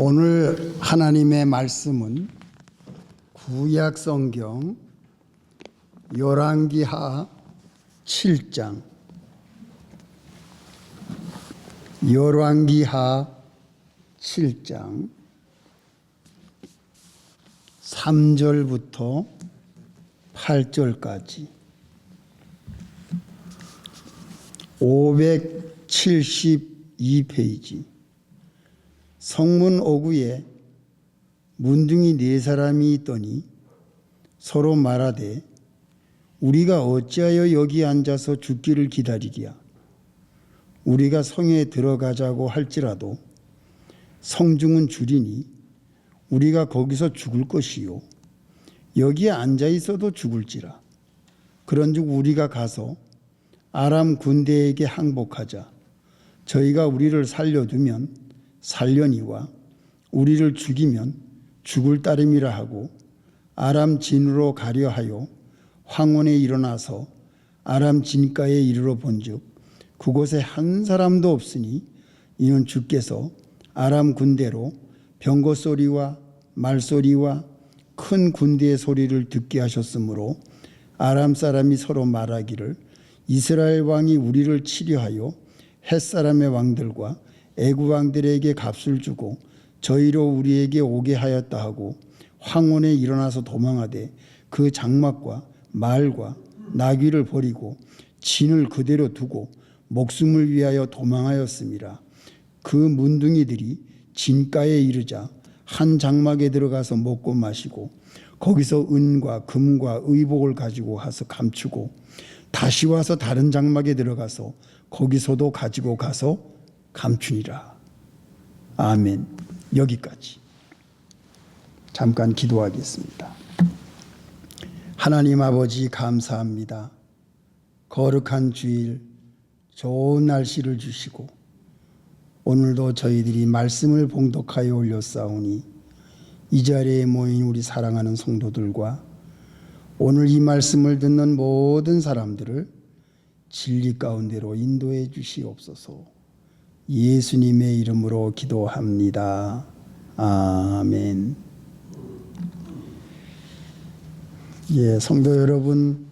오늘 하나님의 말씀은 구약 성경 열왕기하 7장 열왕기하 7장 3절부터 8절까지 572페이지 성문 오구에 문둥이 4사람이 있더니 서로 말하되 우리가 어찌하여 여기 앉아서 죽기를 기다리랴. 우리가 성에 들어가자고 할지라도 성중은 줄이니 우리가 거기서 죽을 것이요 여기에 앉아 있어도 죽을지라. 그런즉 우리가 가서 아람 군대에게 항복하자. 저희가 우리를 살려두면 살려니와 우리를 죽이면 죽을 따름이라 하고 아람 진으로 가려 하여 황혼에 일어나서 아람 진가에 이르러 본즉 그곳에 한 사람도 없으니 이는 주께서 아람 군대로 병거 소리와 말소리와 큰 군대의 소리를 듣게 하셨으므로 아람 사람이 서로 말하기를 이스라엘 왕이 우리를 치려하여 헷사람의 왕들과 애굽 왕들에게 값을 주고 저희로 우리에게 오게 하였다 하고 황혼에 일어나서 도망하되 그 장막과 말과 나귀를 버리고 진을 그대로 두고 목숨을 위하여 도망하였음이라. 그 문둥이들이 진가에 이르자 한 장막에 들어가서 먹고 마시고 거기서 은과 금과 의복을 가지고 가서 감추고 다시 와서 다른 장막에 들어가서 거기서도 가지고 가서 감추니라. 아멘. 여기까지. 잠깐 기도하겠습니다. 하나님 아버지 감사합니다. 거룩한 주일 좋은 날씨를 주시고 오늘도 저희들이 말씀을 봉독하여 올렸사오니 이 자리에 모인 우리 사랑하는 성도들과 오늘 이 말씀을 듣는 모든 사람들을 진리 가운데로 인도해 주시옵소서. 예수님의 이름으로 기도합니다. 아멘. 예, 성도 여러분,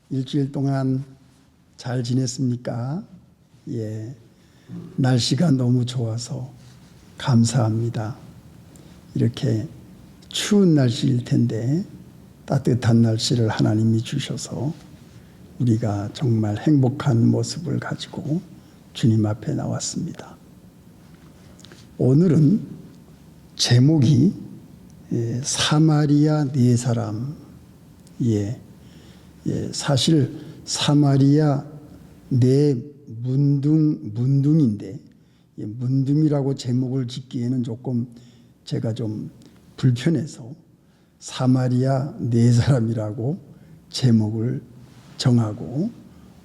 일주일 동안 잘 지냈습니까? 예, 날씨가 너무 좋아서 감사합니다. 이렇게 추운 날씨일 텐데 따뜻한 날씨를 하나님이 주셔서 우리가 정말 행복한 모습을 가지고 주님 앞에 나왔습니다. 오늘은 제목이 사마리아 4사람. 사실 사마리아 4 문둥인데 문둥이라고 제목을 짓기에는 조금 제가 좀 불편해서 사마리아 4사람이라고 제목을 정하고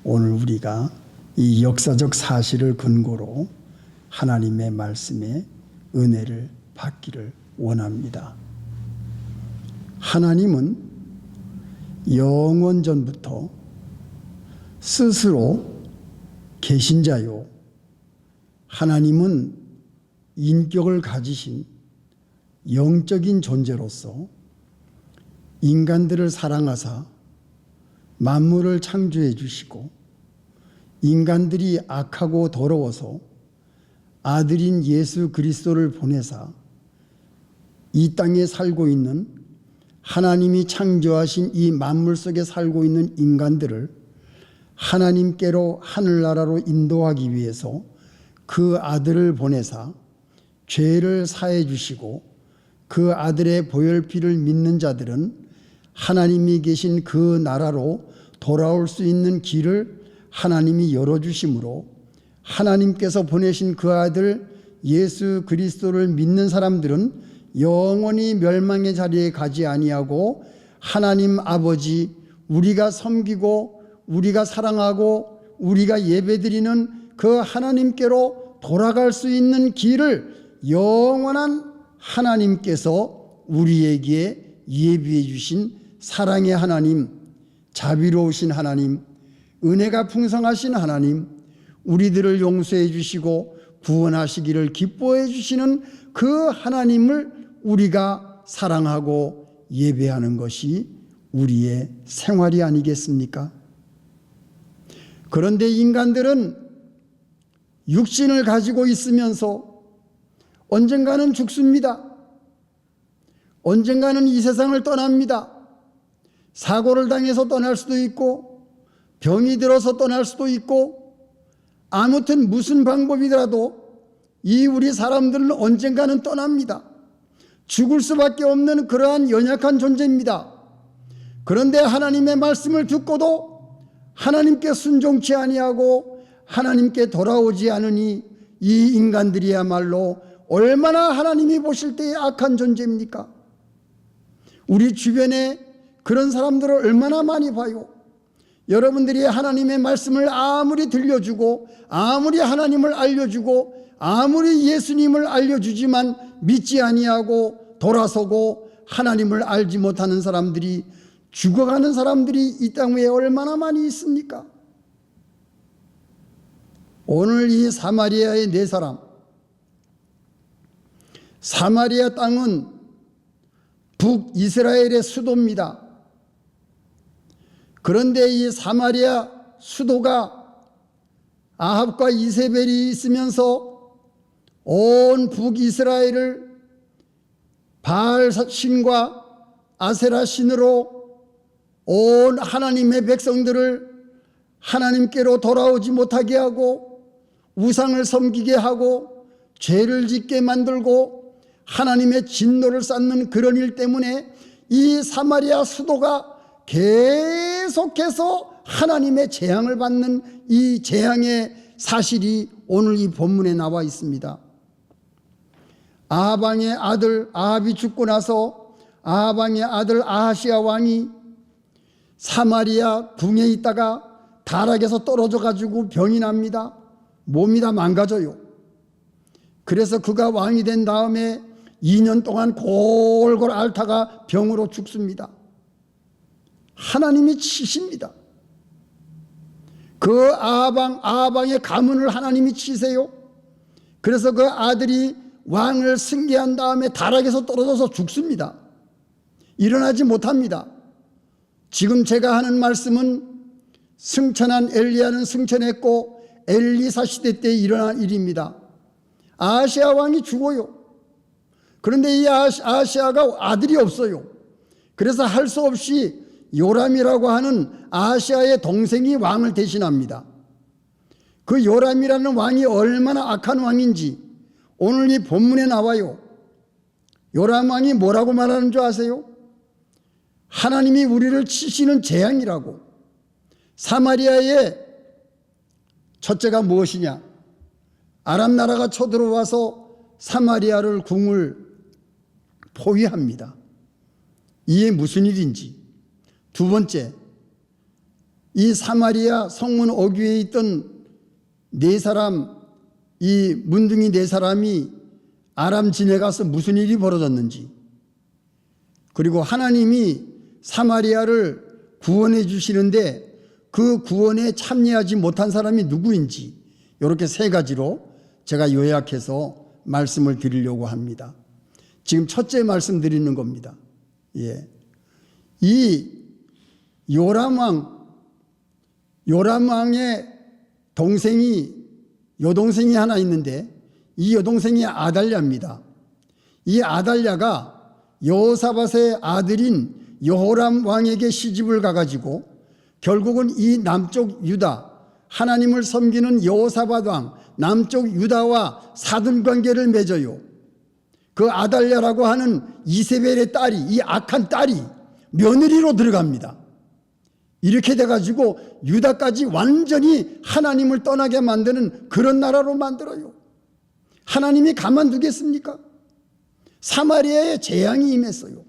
오늘 우리가 이 역사적 사실을 근거로 하나님의 말씀에 은혜를 받기를 원합니다. 하나님은 영원 전부터 스스로 계신 자요. 하나님은 인격을 가지신 영적인 존재로서 인간들을 사랑하사 만물을 창조해 주시고 인간들이 악하고 더러워서 아들인 예수 그리스도를 보내사 이 땅에 살고 있는 하나님이 창조하신 이 만물 속에 살고 있는 인간들을 하나님께로 하늘나라로 인도하기 위해서 그 아들을 보내사 죄를 사해 주시고 그 아들의 보혈피를 믿는 자들은 하나님이 계신 그 나라로 돌아올 수 있는 길을 하나님이 열어주심으로 하나님께서 보내신 그 아들 예수 그리스도를 믿는 사람들은 영원히 멸망의 자리에 가지 아니하고 하나님 아버지 우리가 섬기고 우리가 사랑하고 우리가 예배드리는 그 하나님께로 돌아갈 수 있는 길을 영원한 하나님께서 우리에게 예비해 주신 사랑의 하나님, 자비로우신 하나님, 은혜가 풍성하신 하나님, 우리들을 용서해 주시고 구원하시기를 기뻐해 주시는 그 하나님을 우리가 사랑하고 예배하는 것이 우리의 생활이 아니겠습니까? 그런데 인간들은 육신을 가지고 있으면서 언젠가는 죽습니다. 언젠가는 이 세상을 떠납니다. 사고를 당해서 떠날 수도 있고 병이 들어서 떠날 수도 있고 아무튼 무슨 방법이라도 이 우리 사람들은 언젠가는 떠납니다. 죽을 수밖에 없는 그러한 연약한 존재입니다. 그런데 하나님의 말씀을 듣고도 하나님께 순종치 아니하고 하나님께 돌아오지 않으니 이 인간들이야말로 얼마나 하나님이 보실 때의 악한 존재입니까? 우리 주변에 그런 사람들을 얼마나 많이 봐요. 여러분들이 하나님의 말씀을 아무리 들려주고 아무리 하나님을 알려주고 아무리 예수님을 알려주지만 믿지 아니하고 돌아서고 하나님을 알지 못하는 사람들이, 죽어가는 사람들이 이 땅 위에 얼마나 많이 있습니까? 오늘 이 사마리아의 네 사람, 사마리아 땅은 북이스라엘의 수도입니다. 그런데 이 사마리아 수도가 아합과 이세벨이 있으면서 온 북이스라엘을 바알 신과 아세라 신으로 온 하나님의 백성들을 하나님께로 돌아오지 못하게 하고 우상을 섬기게 하고 죄를 짓게 만들고 하나님의 진노를 쌓는 그런 일 때문에 이 사마리아 수도가 계속해서 하나님의 재앙을 받는 이 재앙의 사실이 오늘 이 본문에 나와 있습니다. 아합 왕의 아들 아합이 죽고 나서 아합 왕의 아들 아하시아 왕이 사마리아 궁에 있다가 다락에서 떨어져 가지고 병이 납니다. 몸이 다 망가져요. 그래서 그가 왕이 된 다음에 2년 동안 골골 앓다가 병으로 죽습니다. 하나님이 치십니다. 그 아합 왕의 가문을 하나님이 치세요. 그래서 그 아들이 왕을 승계한 다음에 다락에서 떨어져서 죽습니다. 일어나지 못합니다. 지금 제가 하는 말씀은 승천한 엘리야는 승천했고 엘리사 시대 때 일어난 일입니다. 아하시아 왕이 죽어요. 그런데 이 아하시아가 아들이 없어요. 그래서 할 수 없이 요람이라고 하는 아하시아의 동생이 왕을 대신합니다. 그 요람이라는 왕이 얼마나 악한 왕인지 오늘 이 본문에 나와요. 요람 왕이 뭐라고 말하는 줄 아세요? 하나님이 우리를 치시는 재앙이라고. 사마리아의 첫째가 무엇이냐? 아람 나라가 쳐들어와서 사마리아를 궁을 포위합니다. 이게 무슨 일인지. 두 번째, 이 사마리아 성문 어귀에 있던 네 사람, 이 문둥이 네 사람이 아람 진에 가서 무슨 일이 벌어졌는지, 그리고 하나님이 사마리아를 구원해 주시는데 그 구원에 참여하지 못한 사람이 누구인지, 이렇게 세 가지로 제가 요약해서 말씀을 드리려고 합니다. 지금 첫째 말씀 드리는 겁니다. 예. 이 요람 왕의 여동생이 하나 있는데 이 여동생이 아달랴입니다. 이 아달랴가 여호사밧의 아들인 여호람 왕에게 시집을 가가지고 결국은 이 남쪽 유다, 하나님을 섬기는 여호사밧 왕 남쪽 유다와 사돈관계를 맺어요. 그 아달랴라고 하는 이세벨의 딸이, 이 악한 딸이 며느리로 들어갑니다. 이렇게 돼가지고 유다까지 완전히 하나님을 떠나게 만드는 그런 나라로 만들어요. 하나님이 가만두겠습니까? 사마리아에 재앙이 임했어요.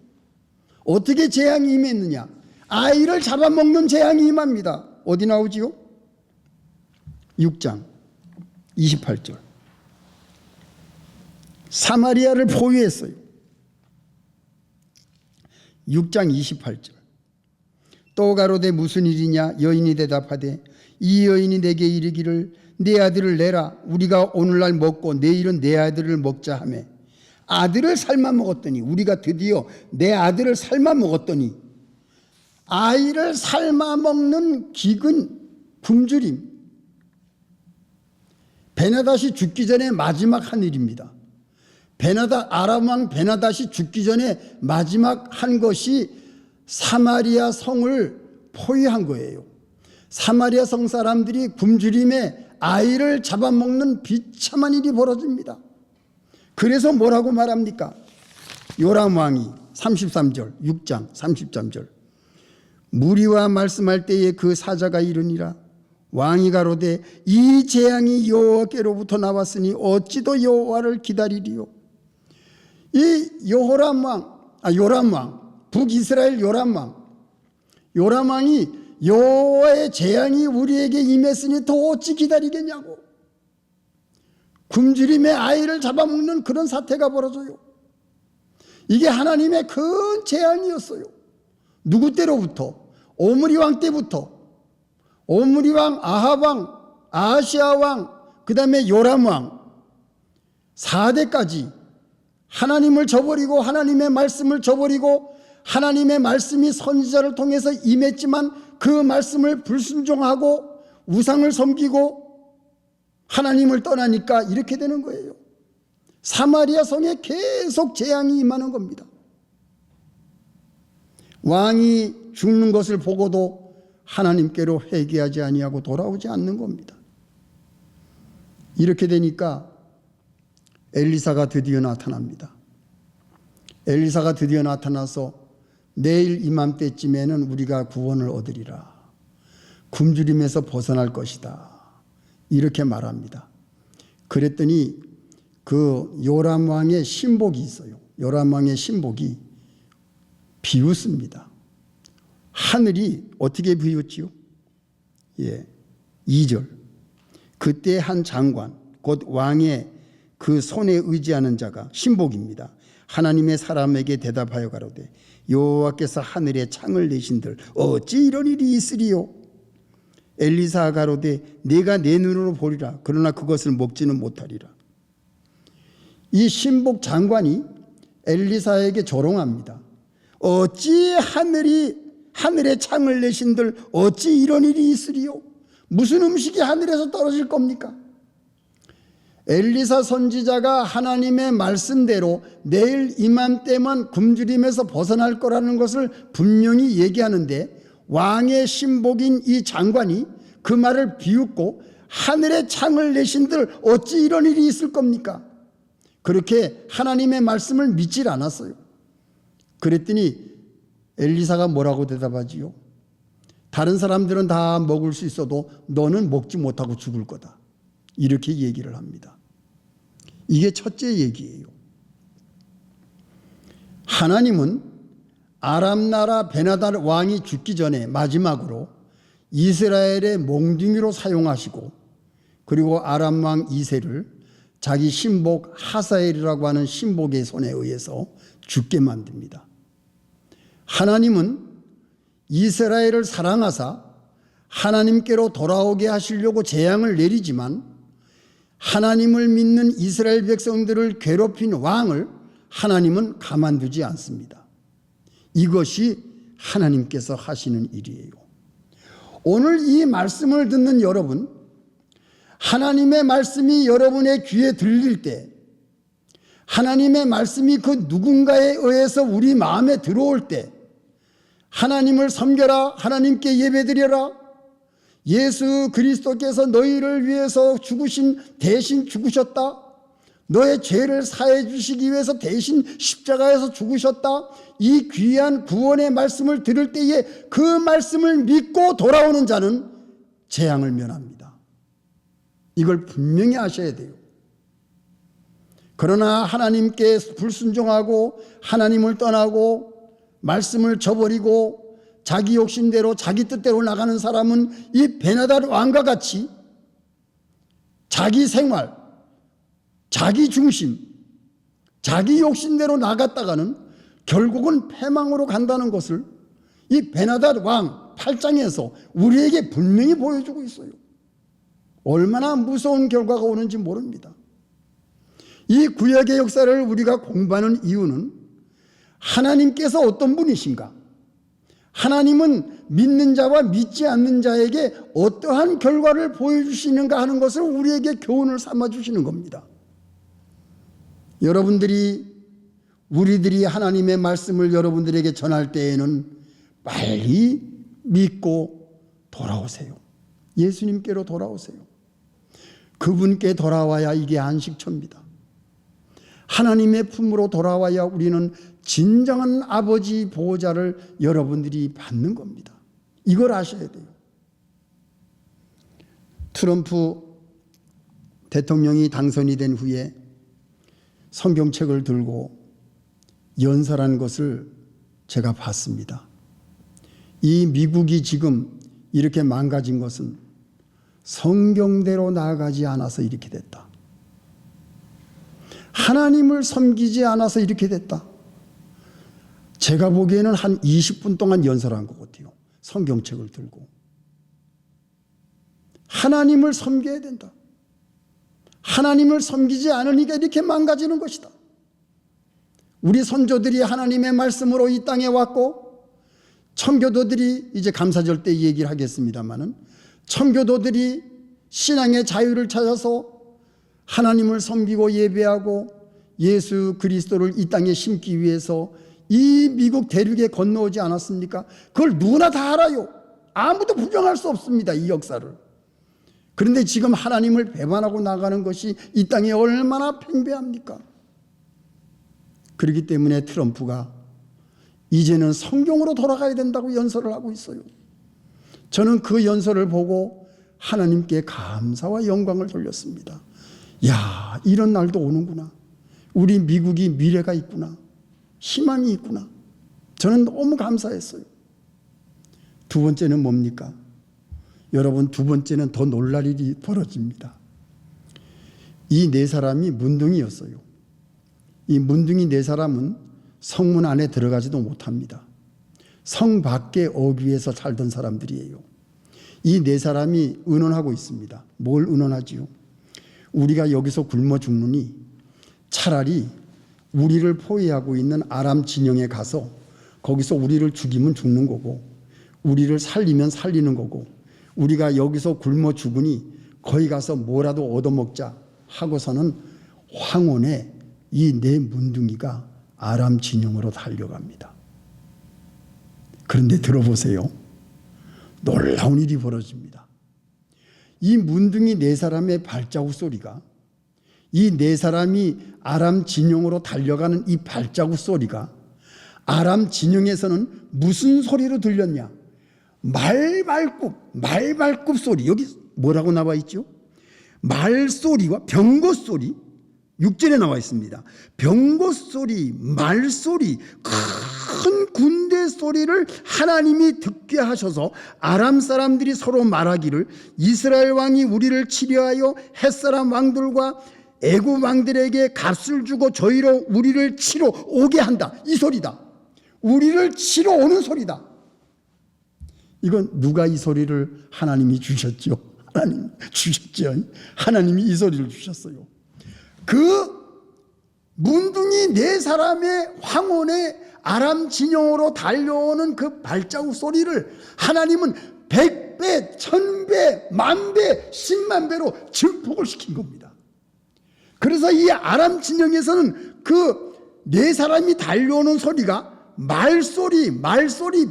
어떻게 재앙이 임했느냐? 아이를 잡아먹는 재앙이 임합니다. 어디 나오지요? 6장 28절. 사마리아를 포위했어요. 6장 28절. 또 가로되 무슨 일이냐? 여인이 대답하되 이 여인이 내게 이르기를 네 아들을 내라. 우리가 오늘날 먹고 내일은 내 아들을 먹자 하며 아들을 삶아 먹었더니, 우리가 드디어 내 아들을 삶아 먹었더니, 아이를 삶아 먹는 기근, 굶주림, 베나닷이 죽기 전에 마지막 한 일입니다. 아람 왕 베나닷이 죽기 전에 마지막 한 것이 사마리아 성을 포위한 거예요. 사마리아 성 사람들이 굶주림에 아이를 잡아먹는 비참한 일이 벌어집니다. 그래서 뭐라고 말합니까? 요람 왕이 33절, 6장 33절. 무리와 말씀할 때에 그 사자가 이르니라. 왕이 가로되 이 재앙이 여호와께로부터 나왔으니 어찌도 여호와를 기다리리요. 이 요람 왕, 북이스라엘 요람 왕이 여호와의 재앙이 우리에게 임했으니 더 어찌 기다리겠냐고. 굶주림에 아이를 잡아먹는 그런 사태가 벌어져요. 이게 하나님의 큰 재앙이었어요. 누구 때로부터? 오므리 왕 때부터. 오므리 왕, 아합 왕, 아하시아 왕, 그 다음에 요람 왕 4대까지 하나님을 저버리고 하나님의 말씀을 저버리고, 하나님의 말씀이 선지자를 통해서 임했지만 그 말씀을 불순종하고 우상을 섬기고 하나님을 떠나니까 이렇게 되는 거예요. 사마리아 성에 계속 재앙이 임하는 겁니다. 왕이 죽는 것을 보고도 하나님께로 회개하지 아니하고 돌아오지 않는 겁니다. 이렇게 되니까 엘리사가 드디어 나타납니다. 엘리사가 드디어 나타나서 내일 이맘때쯤에는 우리가 구원을 얻으리라. 굶주림에서 벗어날 것이다. 이렇게 말합니다. 그랬더니 그 요람 왕의 신복이 있어요. 요람 왕의 신복이 비웃습니다. 하늘이 어떻게 비웃지요? 2절. 그때 한 장관, 곧 왕의 그 손에 의지하는 자가, 신복입니다, 하나님의 사람에게 대답하여 가로되 여호와께서 하늘에 창을 내신들 어찌 이런 일이 있으리요? 엘리사가 가로되 내가 내 눈으로 보리라. 그러나 그것을 먹지는 못하리라. 이 신복 장관이 엘리사에게 조롱합니다. 어찌 하늘에 창을 내신들 어찌 이런 일이 있으리요? 무슨 음식이 하늘에서 떨어질 겁니까? 엘리사 선지자가 하나님의 말씀대로 내일 이맘때만 굶주림에서 벗어날 거라는 것을 분명히 얘기하는데, 왕의 신복인 이 장관이 그 말을 비웃고 하늘에 창을 내신들 어찌 이런 일이 있을 겁니까? 그렇게 하나님의 말씀을 믿질 않았어요. 그랬더니 엘리사가 뭐라고 대답하지요? 다른 사람들은 다 먹을 수 있어도 너는 먹지 못하고 죽을 거다. 이렇게 얘기를 합니다. 이게 첫째 얘기예요. 하나님은 아람 나라 베나닷 왕이 죽기 전에 마지막으로 이스라엘의 몽둥이로 사용하시고, 그리고 아람 왕 이새를 자기 신복 하사엘이라고 하는 신복의 손에 의해서 죽게 만듭니다. 하나님은 이스라엘을 사랑하사 하나님께로 돌아오게 하시려고 재앙을 내리지만, 하나님을 믿는 이스라엘 백성들을 괴롭힌 왕을 하나님은 가만두지 않습니다. 이것이 하나님께서 하시는 일이에요. 오늘 이 말씀을 듣는 여러분, 하나님의 말씀이 여러분의 귀에 들릴 때, 하나님의 말씀이 그 누군가에 의해서 우리 마음에 들어올 때, 하나님을 섬겨라, 하나님께 예배드려라, 예수 그리스도께서 너희를 위해서 대신 죽으셨다, 너의 죄를 사해 주시기 위해서 대신 십자가에서 죽으셨다, 이 귀한 구원의 말씀을 들을 때에 그 말씀을 믿고 돌아오는 자는 재앙을 면합니다. 이걸 분명히 아셔야 돼요. 그러나 하나님께 불순종하고 하나님을 떠나고 말씀을 저버리고 자기 욕심대로 자기 뜻대로 나가는 사람은 이 베나닷 왕과 같이 자기 생활, 자기 중심, 자기 욕심대로 나갔다가는 결국은 패망으로 간다는 것을 이 베나닷 왕 8장에서 우리에게 분명히 보여주고 있어요. 얼마나 무서운 결과가 오는지 모릅니다. 이 구약의 역사를 우리가 공부하는 이유는 하나님께서 어떤 분이신가? 하나님은 믿는 자와 믿지 않는 자에게 어떠한 결과를 보여주시는가 하는 것을 우리에게 교훈을 삼아 주시는 겁니다. 우리들이 하나님의 말씀을 여러분들에게 전할 때에는 빨리 믿고 돌아오세요. 예수님께로 돌아오세요. 그분께 돌아와야 이게 안식처입니다. 하나님의 품으로 돌아와야 우리는 진정한 아버지 보호자를 여러분들이 받는 겁니다. 이걸 아셔야 돼요. 트럼프 대통령이 당선이 된 후에 성경책을 들고 연설한 것을 제가 봤습니다. 이 미국이 지금 이렇게 망가진 것은 성경대로 나아가지 않아서 이렇게 됐다. 하나님을 섬기지 않아서 이렇게 됐다. 제가 보기에는 한 20분 동안 연설한 것 같아요. 성경책을 들고. 하나님을 섬겨야 된다. 하나님을 섬기지 않으니까 이렇게 망가지는 것이다. 우리 선조들이 하나님의 말씀으로 이 땅에 왔고, 청교도들이 이제 감사절 때 얘기를 하겠습니다마는, 청교도들이 신앙의 자유를 찾아서 하나님을 섬기고 예배하고 예수 그리스도를 이 땅에 심기 위해서 이 미국 대륙에 건너오지 않았습니까? 그걸 누구나 다 알아요. 아무도 부정할 수 없습니다, 이 역사를. 그런데 지금 하나님을 배반하고 나가는 것이 이 땅에 얼마나 팽배합니까? 그렇기 때문에 트럼프가 이제는 성경으로 돌아가야 된다고 연설을 하고 있어요. 저는 그 연설을 보고 하나님께 감사와 영광을 돌렸습니다. 야, 이런 날도 오는구나. 우리 미국이 미래가 있구나. 희망이 있구나. 저는 너무 감사했어요. 두 번째는 뭡니까? 여러분, 두 번째는 더 놀랄 일이 벌어집니다. 이 네 사람이 문둥이였어요. 이 문둥이 네 사람은 성문 안에 들어가지도 못합니다. 성 밖에 어귀에서 살던 사람들이에요. 이 네 사람이 의논하고 있습니다. 뭘 의논하지요? 우리가 여기서 굶어 죽느니 차라리 우리를 포위하고 있는 아람 진영에 가서 거기서 우리를 죽이면 죽는 거고, 우리를 살리면 살리는 거고, 우리가 여기서 굶어 죽으니 거기 가서 뭐라도 얻어먹자 하고서는 황혼에 이 네 문둥이가 아람 진영으로 달려갑니다. 그런데 들어보세요. 놀라운 일이 벌어집니다. 이 문둥이 네 사람의 발자국 소리가, 이 네 사람이 아람 진영으로 달려가는 이 발자국 소리가 아람 진영에서는 무슨 소리로 들렸냐? 말발굽 소리. 여기 뭐라고 나와 있죠? 말소리와 병거소리. 6절에 나와 있습니다. 병거소리, 말소리, 큰 군대 소리를 하나님이 듣게 하셔서 아람 사람들이 서로 말하기를 이스라엘 왕이 우리를 치려하여 햇사람 왕들과 애굽 왕들에게 값을 주고 저희로 우리를 치러 오게 한다. 이 소리다. 우리를 치러 오는 소리다. 이건 누가 이 소리를 하나님이 주셨죠? 하나님 주셨죠. 하나님이 이 소리를 주셨어요. 그 문둥이 네 사람의 황혼의 아람 진영으로 달려오는 그 발자국 소리를 하나님은 100배, 1000배, 10,000배, 100,000배로 증폭을 시킨 겁니다. 그래서 이 아람 진영에서는 그 네 사람이 달려오는 소리가 말소리,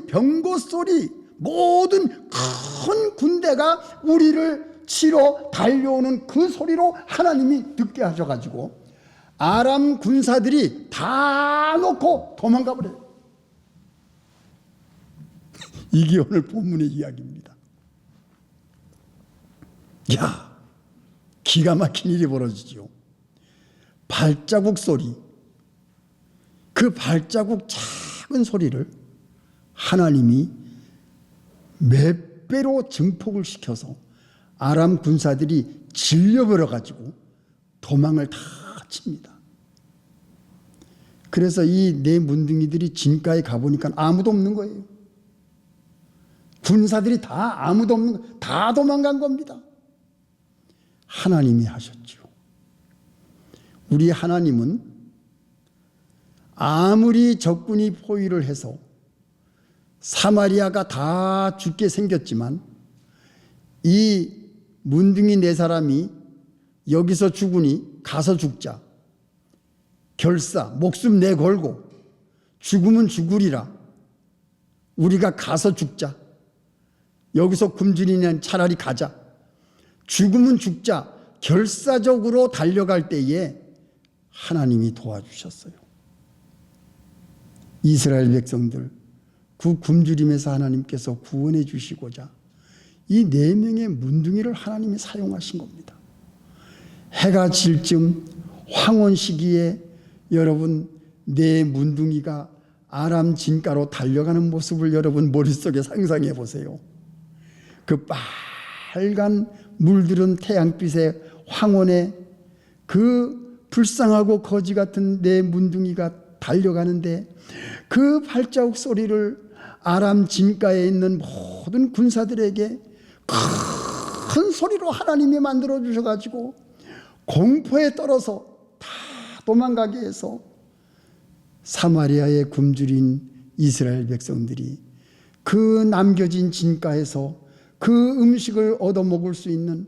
병거소리, 모든 큰 군대가 우리를 치러 달려오는 그 소리로 하나님이 듣게 하셔가지고 아람 군사들이 다 놓고 도망가 버려요. 이게 오늘 본문의 이야기입니다. 야, 기가 막힌 일이 벌어지죠. 발자국 소리, 그 발자국 작은 소리를 하나님이 몇 배로 증폭을 시켜서 아람 군사들이 질려버려 가지고 도망을 다 칩니다. 그래서 이 네 문둥이들이 진가에 가보니까 아무도 없는 거예요. 군사들이 다 아무도 없는 거, 다 도망간 겁니다. 하나님이 하셨지요. 우리 하나님은 아무리 적군이 포위를 해서 사마리아가 다 죽게 생겼지만 이 문둥이 네 사람이 여기서 죽으니 가서 죽자, 결사 목숨 내걸고 죽으면 죽으리라, 우리가 가서 죽자, 여기서 굶주리면 차라리 가자, 죽으면 죽자, 결사적으로 달려갈 때에 하나님이 도와주셨어요. 이스라엘 백성들 그 굶주림에서 하나님께서 구원해 주시고자 이 4명의 문둥이를 하나님이 사용하신 겁니다. 해가 질 쯤 황혼 시기에 여러분 네 문둥이가 아람 진가로 달려가는 모습을 여러분 머릿속에 상상해 보세요. 그 빨간 물들은 태양빛의 황혼에 그 불쌍하고 거지 같은 네 문둥이가 달려가는데 그 발자국 소리를 아람 진가에 있는 모든 군사들에게 큰 소리로 하나님이 만들어 주셔가지고 공포에 떨어서 다 도망가게 해서 사마리아에 굶주린 이스라엘 백성들이 그 남겨진 진가에서 그 음식을 얻어먹을 수 있는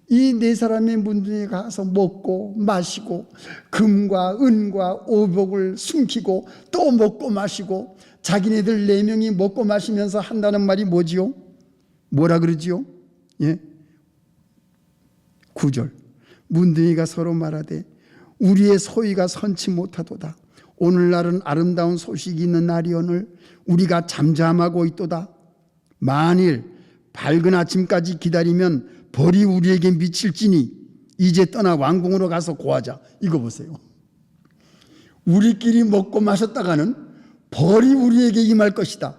이 4사람의 문둥이에 가서 먹고 마시고 금과 은과 오복을 숨기고 또 먹고 마시고 자기네들 4명이 먹고 마시면서 한다는 말이 뭐지요? 뭐라 그러지요? 예? 9절 문둥이가 서로 말하되 우리의 소위가 선치 못하도다. 오늘날은 아름다운 소식이 있는 날이오늘 우리가 잠잠하고 있도다. 만일 밝은 아침까지 기다리면 벌이 우리에게 미칠지니 이제 떠나 왕궁으로 가서 고하자. 이거 보세요. 우리끼리 먹고 마셨다가는 벌이 우리에게 임할 것이다.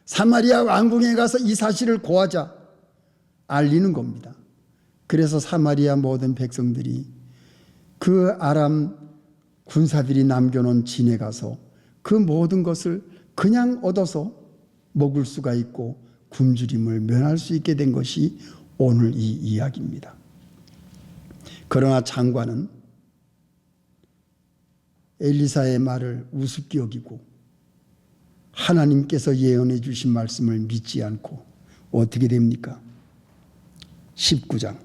사마리아 왕궁에 가서 이 사실을 고하자. 알리는 겁니다. 그래서 사마리아 모든 백성들이 그 아람 군사들이 남겨놓은 진에 가서 그 모든 것을 그냥 얻어서 먹을 수가 있고 굶주림을 면할 수 있게 된 것이 오늘 이 이야기입니다. 그러나 장관은 엘리사의 말을 우습게 여기고 하나님께서 예언해 주신 말씀을 믿지 않고 어떻게 됩니까? 19절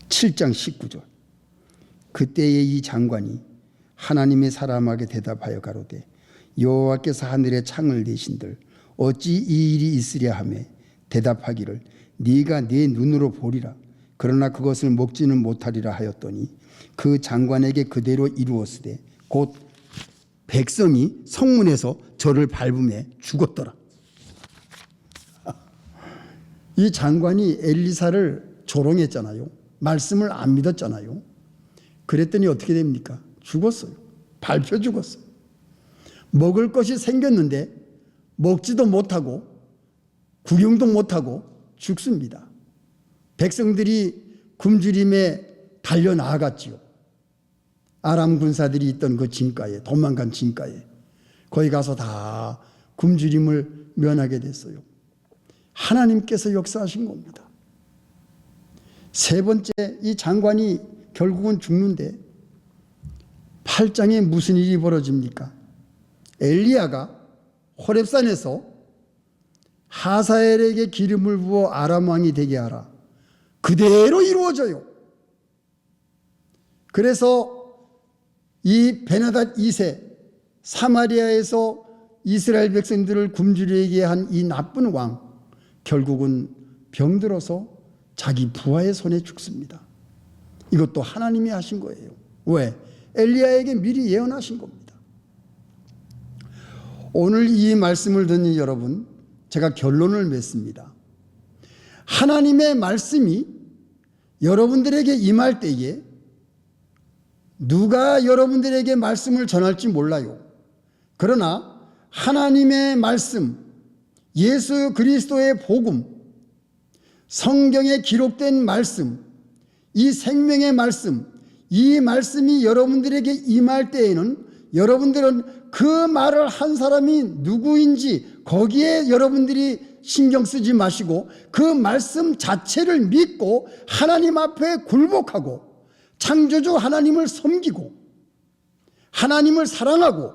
7장 19절 그때에 이 장관이 하나님의 사람에게 대답하여 가로되 여호와께서 하늘에 창을 내신들 어찌 이 일이 있으랴 하매 대답하기를 네가 네 눈으로 보리라 그러나 그것을 먹지는 못하리라 하였더니 그 장관에게 그대로 이루었으되 곧 백성이 성문에서 저를 밟음에 죽었더라. 이 장관이 엘리사를 조롱했잖아요. 말씀을 안 믿었잖아요. 그랬더니 어떻게 됩니까? 죽었어요. 밟혀 죽었어요. 먹을 것이 생겼는데 먹지도 못하고 구경도 못하고 죽습니다. 백성들이 굶주림에 달려나갔지요. 아람 군사들이 있던 그 진가에, 도망간 진가에 거기 가서 다 굶주림을 면하게 됐어요. 하나님께서 역사하신 겁니다. 세 번째, 이 장관이 결국은 죽는데 8장에 무슨 일이 벌어집니까? 엘리야가 호렙산에서 하사엘에게 기름을 부어 아람 왕이 되게 하라. 그대로 이루어져요. 그래서 이 베나닷 2세 사마리아에서 이스라엘 백성들을 굶주리게 한 이 나쁜 왕 결국은 병들어서 자기 부하의 손에 죽습니다. 이것도 하나님이 하신 거예요. 왜? 엘리야에게 미리 예언하신 겁니다. 오늘 이 말씀을 듣는 여러분, 제가 결론을 맺습니다. 하나님의 말씀이 여러분들에게 임할 때에 누가 여러분들에게 말씀을 전할지 몰라요. 그러나 하나님의 말씀, 예수 그리스도의 복음, 성경에 기록된 말씀, 이 생명의 말씀, 이 말씀이 여러분들에게 임할 때에는 여러분들은 그 말을 한 사람이 누구인지 거기에 여러분들이 신경 쓰지 마시고 그 말씀 자체를 믿고 하나님 앞에 굴복하고 창조주 하나님을 섬기고 하나님을 사랑하고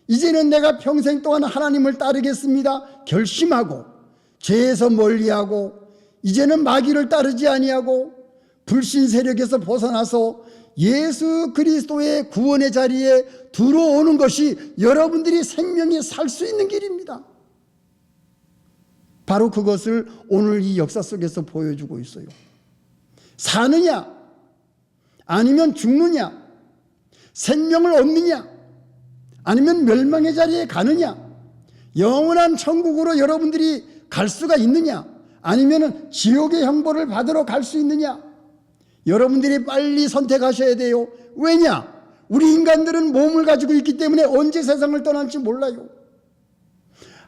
이제는 내가 평생 동안 하나님을 따르겠습니다 결심하고 죄에서 멀리하고 이제는 마귀를 따르지 아니하고 불신 세력에서 벗어나서 예수 그리스도의 구원의 자리에 들어오는 것이 여러분들이 생명이 살 수 있는 길입니다. 바로 그것을 오늘 이 역사 속에서 보여주고 있어요. 사느냐 아니면 죽느냐, 생명을 얻느냐 아니면 멸망의 자리에 가느냐, 영원한 천국으로 여러분들이 갈 수가 있느냐 아니면 지옥의 형벌을 받으러 갈 수 있느냐, 여러분들이 빨리 선택하셔야 돼요. 왜냐? 우리 인간들은 몸을 가지고 있기 때문에 언제 세상을 떠날지 몰라요.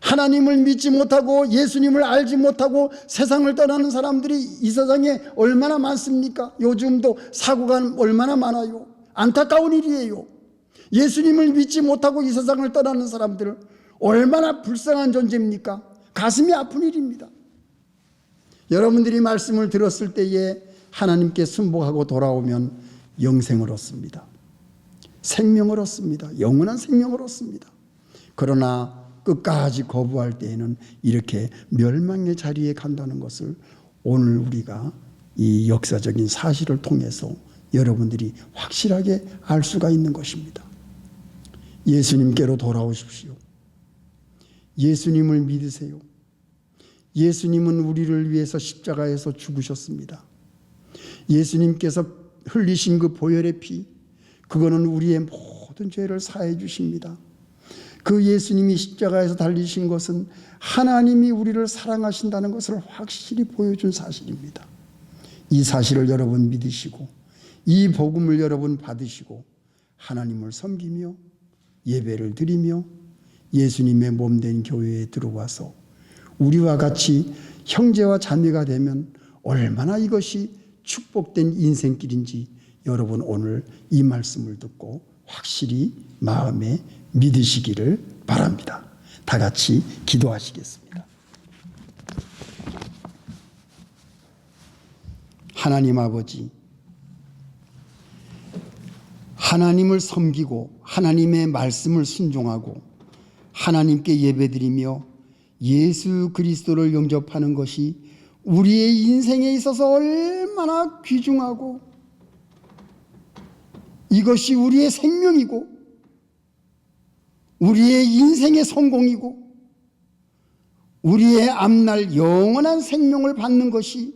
하나님을 믿지 못하고 예수님을 알지 못하고 세상을 떠나는 사람들이 이 세상에 얼마나 많습니까? 요즘도 사고가 얼마나 많아요. 안타까운 일이에요. 예수님을 믿지 못하고 이 세상을 떠나는 사람들 얼마나 불쌍한 존재입니까? 가슴이 아픈 일입니다. 여러분들이 말씀을 들었을 때에 하나님께 순복하고 돌아오면 영생을 얻습니다. 생명을 얻습니다. 영원한 생명을 얻습니다. 그러나 끝까지 거부할 때에는 이렇게 멸망의 자리에 간다는 것을 오늘 우리가 이 역사적인 사실을 통해서 여러분들이 확실하게 알 수가 있는 것입니다. 예수님께로 돌아오십시오. 예수님을 믿으세요. 예수님은 우리를 위해서 십자가에서 죽으셨습니다. 예수님께서 흘리신 그 보혈의 피, 그거는 우리의 모든 죄를 사해 주십니다. 그 예수님이 십자가에서 달리신 것은 하나님이 우리를 사랑하신다는 것을 확실히 보여준 사실입니다. 이 사실을 여러분 믿으시고 이 복음을 여러분 받으시고 하나님을 섬기며 예배를 드리며 예수님의 몸된 교회에 들어와서 우리와 같이 형제와 자매가 되면 얼마나 이것이 축복된 인생길인지 여러분 오늘 이 말씀을 듣고 확실히 마음에 믿으시기를 바랍니다. 다 같이 기도하시겠습니다. 하나님 아버지, 하나님을 섬기고 하나님의 말씀을 순종하고 하나님께 예배드리며 예수 그리스도를 영접하는 것이 우리의 인생에 있어서 얼마나 귀중하고 이것이 우리의 생명이고 우리의 인생의 성공이고 우리의 앞날 영원한 생명을 받는 것이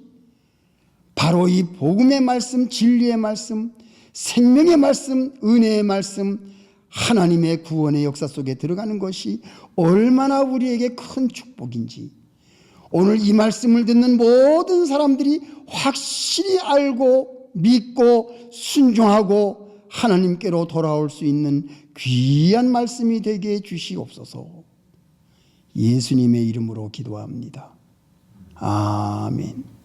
바로 이 복음의 말씀, 진리의 말씀, 생명의 말씀, 은혜의 말씀, 하나님의 구원의 역사 속에 들어가는 것이 얼마나 우리에게 큰 축복인지 오늘 이 말씀을 듣는 모든 사람들이 확실히 알고 믿고 순종하고 하나님께로 돌아올 수 있는 귀한 말씀이 되게 해 주시옵소서. 예수님의 이름으로 기도합니다. 아멘.